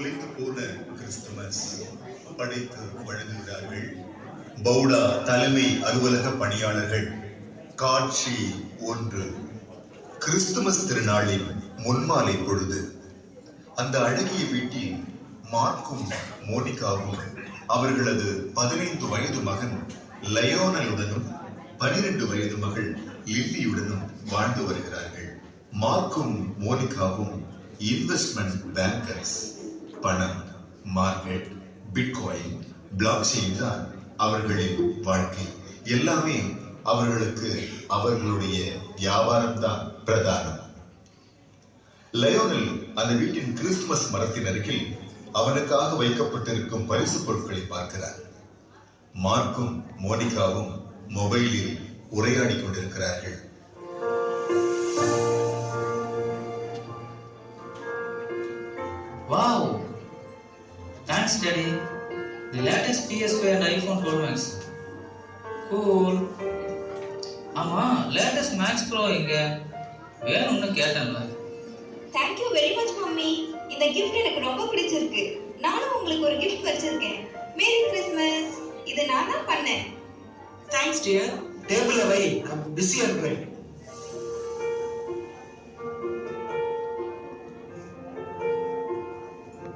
தொலைந்து போன கிறிஸ்துமஸ் படைத்து வழங்குகிறார்கள் பவுடா தலைமை அலுவலக பணியாளர்கள். காட்சி 1. கிறிஸ்துமஸ் திருநாளின் முன்மாலை பொழுது. அந்த அழகிய வீட்டில் மார்க்கும் மோனிகாவும் அவர்களது 15 வயது மகன் லயோனலுடனும் 12 வயது மகள் லில்லியுடனும் வாழ்ந்து வருகிறார்கள். மார்க்கும் மோனிகாவும் இன்வெஸ்ட்மெண்ட் பேங்கர்ஸ். பணம், மார்க்கெட், பிட்காயின், பிளாக் செயின் தான் அவர்களின் வாழ்க்கை. எல்லாமே அவர்களுக்கு அவர்களுடைய வியாபாரம் தான் பிரதானம். லயோனல் அந்த வீட்டின் கிறிஸ்துமஸ் மரத்தின் அருகில் அவனுக்காக வைக்கப்பட்டிருக்கும் பரிசு பொருட்களை பார்க்கிறார். மார்க்கும் மோனிகாவும் மொபைலில் உரையாடி கொண்டிருக்கிறார்கள். Wow! Thanks, Daddy. The latest PS5 and iPhone 12 Max. Cool. ஆமா, latest Max Pro எங்க? வேணும்னு கேட்டேன்ல. Thank you very much, mummy. இந்த gift எனக்கு ரொம்ப பிடிச்சிருக்கு. நானும் உங்களுக்கு ஒரு gift வச்சிருக்கேன். Merry Christmas. இது நான் தான் பண்ணேன். Thanks, dear. Table why. I'm busy and great.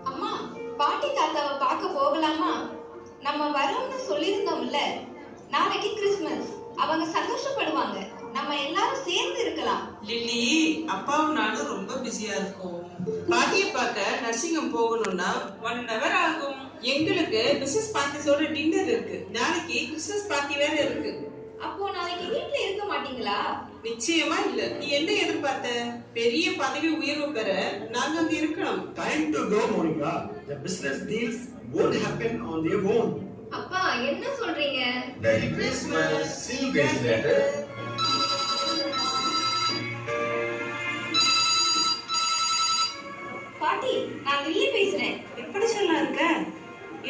அம்மா, பாட்டி தாத்தாவை பார்க்க போகலாமா? நம்ம வரோம்னு சொல்லியிருந்தோம்ல. நாளைக்கு கிறிஸ்மஸ். அவங்க சந்தோஷப்படுவாங்க. நம்ம எல்லாரும் சேர்ந்து இருக்கலாம். லில்லி, அப்பாவும் நானும் ரொம்ப பிஸியா இருக்கோம். பாட்டியை பார்க்க நர்சிங்கம் போகணும்னா 1 hour ஆகும். எங்களுக்கு பிசினஸ் பார்ட்டிஸோட டின்னர் இருக்கு. நாளைக்கு கிறிஸ்மஸ் பார்ட்டி வேற இருக்கு. அப்போ நாளைக்கு வீட்ல இருக்க மாட்டீங்களா? நிச்சயமா இல்ல. நீ என்ன எதிர்பார்த்த? பெரிய பதவி உயர்வு பெற நாங்க அங்க இருக்கணும். Time to go, Monica. The business deals won't happen on their own. அப்பா, என்ன சொல்றீங்க? Merry Christmas. See you guys later. பாட்டி, நான் லில்லி பேசுறேன். எப்படி சொல்ல இருக்க?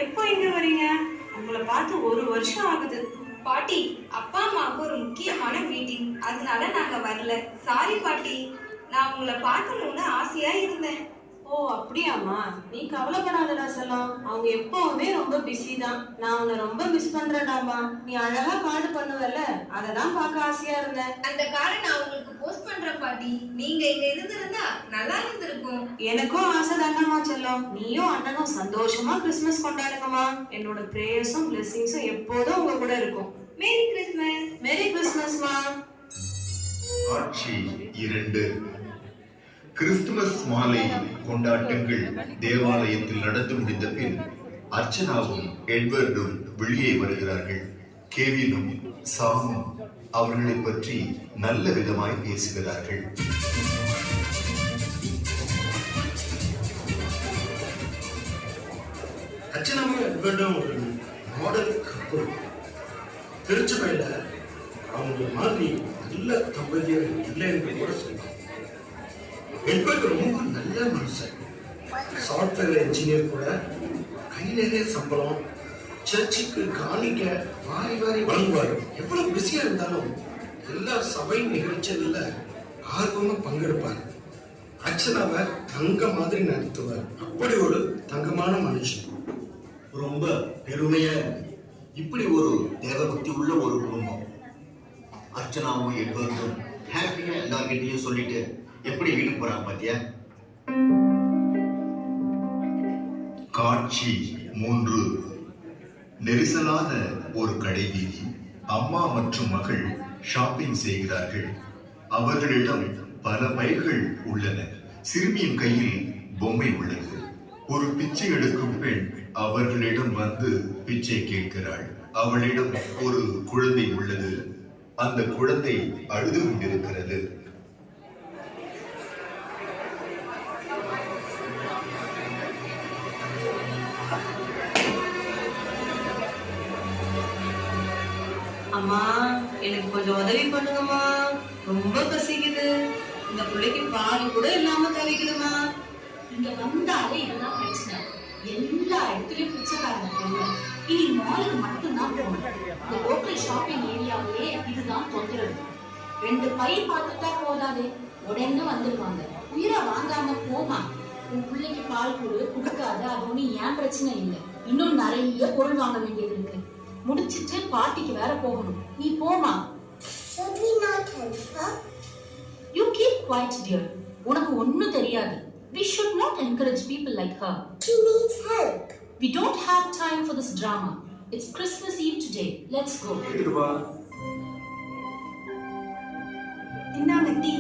எப்போ இங்க வரீங்க? உங்களை பார்த்து 1 வருஷம் ஆகுது. பாட்டி, அப்பா அம்மாவுக்கு ஒரு முக்கியமான மீட்டிங், அதனால நாங்க வரல. சாரி பாட்டி, நான் உங்களை பார்க்கணும்னு ஆசையா இருந்தேன். ஓ அப்படியாம்மா, நீ கவலைப்படாதடா செல்லம். அவங்க எப்பவுமே ரொம்ப பிஸி தான். நான் உன்னை ரொம்ப மிஸ் பண்றேன்டாமா. நீ அழகா கார்டு பண்ணுவல, அததான் பார்க்க ஆசையா இருந்தேன். அந்த கார்டை நான் உங்களுக்கு போஸ்ட் பண்றேன் பாட்டி. நீங்க இங்க இருந்திருந்தா நல்லா இருந்திருக்கும். எனக்கும் ஆசை தானம்மா செல்லம். நீயும் அண்ணனும் சந்தோஷமா கிறிஸ்துமஸ் கொண்டாடுங்கம்மா. என்னோட பிரேயர்ஸும் பிளெஸிங்ஸும் எப்போதும் உங்க கூட இருக்கும். Merry Christmas. மேரி கிறிஸ்துமஸ்மா. காட்சி 2. கிறிஸ்துமஸ் மாலை கொண்டாட்டங்கள் தேவாலயத்தில் நடந்து முடிந்த பின் அர்ச்சனாவும் எட்வர்டும் வெளியே வருகிறார்கள். கெவினும் சாமும் அவர்களை பற்றி நல்ல விதமாய் பேசுகிறார்கள். அர்ச்சனாவும் எட்வர்டும் ஒரு மாடல் கப்பல். திருச்சபையில அவங்க மாதிரி நல்ல தம்பதியர் இல்லை என்று கூட சொல்லலாம். எட்வர்ட் ரொம்ப நல்ல மனுஷன். சாஃப்ட்வேர் இன்ஜினியர் கூட. கை நிறைய சம்பளம். சர்ச்சுக்கு காணிக்க வாரி வாரி வழங்குவார். எவ்வளவு பிஸியா இருந்தாலும் எல்லா சபை நிகழ்ச்சிகள்ல ஆர்வமா பங்கெடுப்பார். அர்ச்சனாவை தங்க மாதிரி நடத்துவார். அப்படி ஒரு தங்கமான மனுஷன். ரொம்ப பெருமையா இப்படி ஒரு தேவபக்தி உள்ள ஒரு குடும்பம். அர்ச்சனாவும் எட்வர்டும் ஹாப்பியா எல்லார்கிட்டையும் சொல்லிட்டு எப்படி வீட்டுக்கு போறாங்க பாத்தியா? காட்சி 3. நெரிசலான ஒரு கடை வீதி. அம்மா மற்றும் மகள் ஷாப்பிங் செய்கிறார்கள். அவர்களிடம் பல பைகள் உள்ளன. சிறுமியின் கையில் பொம்மை உள்ளது. ஒரு பிச்சை எடுக்கும் பெண் அவர்களிடம் வந்து பிச்சை கேட்கிறாள். அவளிடம் ஒரு குழந்தை உள்ளது. அந்த குழந்தை அழுது கொண்டிருக்கிறது. அம்மா, எனக்கு கொஞ்சம் உதவி பண்ணுங்கம்மா. ரொம்ப பசிக்குது. இந்த பிள்ளைக்கு பால் கூட இல்லாம தவிக்குதுமா. இங்க வந்தாலே இதுதான் பிரச்சனை. எல்லா இடத்துலயும் பிச்சைக்காரங்க பொண்ணு. இனி மாலுக்கு மட்டும்தான் போகணும். இந்த லோக்கல் ஷாப்பிங் ஏரியாவிலே இதுதான் தொந்தரவு. 2 பை பார்த்துட்டா போதாதே, உடனே வந்துடுவாங்க. உயிரை வாங்காம போமா. உன் பிள்ளைக்கு பால் கொடு, கொடுக்காத வராதோன்னு ஏன் பிரச்சனை இல்லை. இன்னும் நிறைய பொருள் வாங்க வேண்டியது இருக்கு. முடிச்சிட்டு பார்ட்டிக்கு வேற போகணும். நீ போமா. You keep quiet, dear. உனக்கு ஒண்ணும் தெரியாது. We should not encourage people like her. She needs help. We don't have time for this drama. It's Christmas Eve today. Let's go. இந்தாங்க டீ.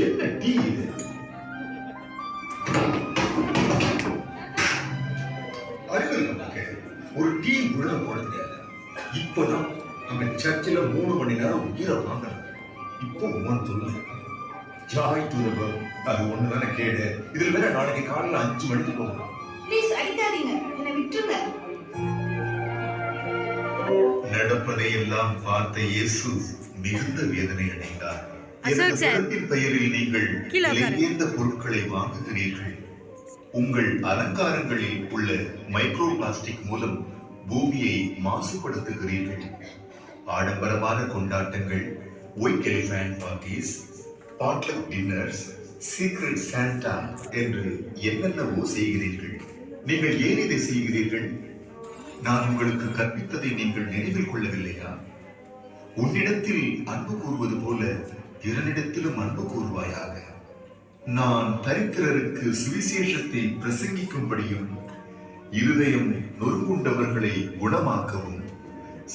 என்ன டீ இது? அறிவு நமக்கு ஒரு டீ கூட போடுறது. இப்பதான் நம்ம சர்ச்சில் 3 மணி நேரம் உயிரை வாங்கணும். இப்போ உமன் சொல்லு ஜாய் டு தி வேர்ல்ட். அது ஒண்ணு தானே கேடு. இதுல வேற நாளைக்கு காலையில 5 மணிக்கு போகணும். ப்ளீஸ் அடிக்காதீங்க, என்னை விட்டுருங்க. நடப்பதை எல்லாம் பார்த்த இயேசு மிகுந்த வேதனை அடைந்தார். என் பெயரில் நீங்கள் விலையுயர்ந்த பொருட்களை வாங்குகிறீர்கள். உங்கள் அலங்காரங்களில் உள்ள மைக்ரோ பிளாஸ்டிக் மூலம் பூமியை மாசுபடுத்துகிறீர்கள். ஆடம்பரமான கொண்டாட்டங்கள், white elephant parties, potluck dinners, secret Santa என்று என்னென்னவோ செய்கிறீர்கள். நீங்கள் ஏன் இதை செய்கிறீர்கள்? நான் உங்களுக்கு கற்பித்ததை நீங்கள் நினைவில் கொள்ளவில்லையா? உன்னிடத்தில் அன்பு கூறுவது போல பிறனிடத்திலும் அன்பு கூறுவாயாக. நான் தரித்திரருக்கு சுவிசேஷத்தை பிரசங்கிக்கும்படியும், இருதயம் நொறுங்குண்டவர்களை குணமாக்கவும்,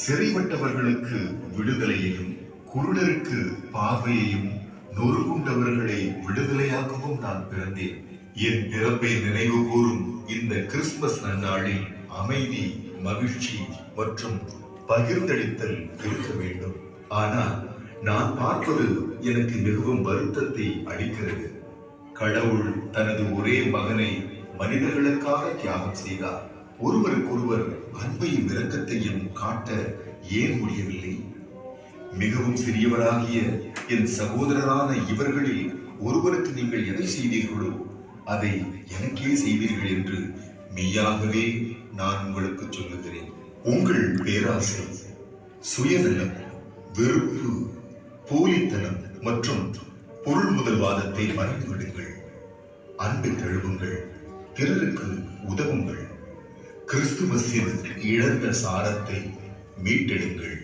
சிறைப்பட்டவர்களுக்கு விடுதலையையும், குருடருக்கு பார்வையையும், நொறுங்குண்டவர்களை விடுதலையாக்கவும் நான் பிறந்தேன். என் பிறப்பை நினைவு கூறும் இந்த கிறிஸ்துமஸ் நன்னாளில் அமைதி, மகிழ்ச்சி மற்றும் பகிர்ந்தளித்தல் இருக்க வேண்டும். ஆனால் நான் பார்ப்பது எனக்கு மிகவும் வருத்தத்தை அளிக்கிறது. கடவுள் தனது ஒரே மகனை மனிதர்களுக்காக தியாகம் செய்தார். ஒருவருக்கொருவர் அன்பையும் இரக்கத்தையும் காட்ட ஏன் முடியவில்லை? மிகவும் சிறியவராகிய என் சகோதரரான இவர்களில் ஒருவருக்கு நீங்கள் எதை செய்தீர்களோ அதை எனக்கே செய்வீர்கள் என்று மெய்யாகவே நான் உங்களுக்கு சொல்லுகிறேன். உங்கள் பேராசை, சுயநலம், வெறுப்பு, போலித்தனம் மற்றும் பொருள் முதல்வாதத்தை மறந்து விடுங்கள். அன்பை தழுவுங்கள், பிறருக்கு உதவுங்கள். கிறிஸ்துமஸின் இழந்த சாரத்தை மீட்டெடுங்கள்.